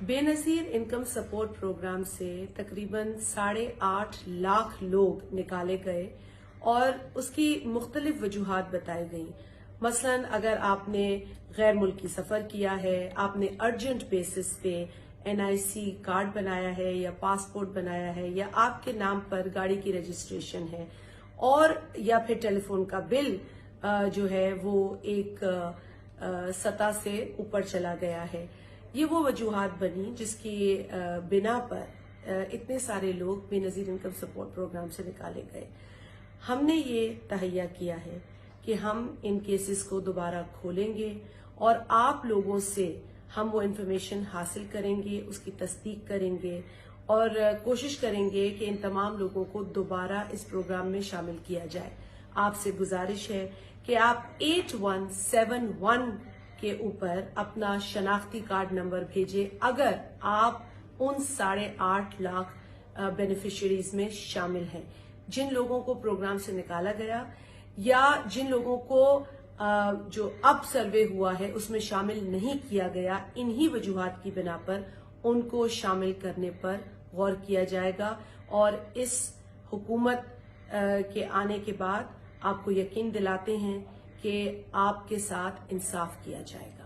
Benazir income support programme से तकरीबन 8.5 लाख लोग निकाले गए और उसकी मुख्तलिफ वजूहात बताई गई। मसलन अगर आपने गैर मुल्की सफर किया है, आपने अर्जेंट बेसिस पे NIC कार्ड बनाया है या पासपोर्ट बनाया है, या आपके नाम पर गाड़ी की रजिस्ट्रेशन है, और या फिर टेलीफोन का बिल जो है वो एक सतह से ऊपर चला गया है, ये वो वजूहात बनी जिसकी बिना पर इतने सारे लोग बेनज़ीर इनकम सपोर्ट प्रोग्राम से निकाले गए। हमने ये तहैया किया है कि हम इन केसेस को दोबारा खोलेंगे और आप लोगों से हम वो इन्फॉर्मेशन हासिल करेंगे, उसकी तस्दीक करेंगे और कोशिश करेंगे कि इन तमाम लोगों को दोबारा इस प्रोग्राम में शामिल किया जाए। आपसे गुजारिश है कि आप 8171 के ऊपर अपना शनाख्ती कार्ड नंबर भेजें अगर आप उन 8.5 लाख बेनिफिशियरीज में शामिल हैं। जिन लोगों को प्रोग्राम से निकाला गया या जिन लोगों को जो अब सर्वे हुआ है उसमें शामिल नहीं किया गया, इन्हीं वजूहात की बिना पर उनको शामिल करने पर गौर किया जाएगा और इस हुकूमत के आने के बाद आपको यकीन दिलाते हैं कि आपके साथ इंसाफ किया जाएगा।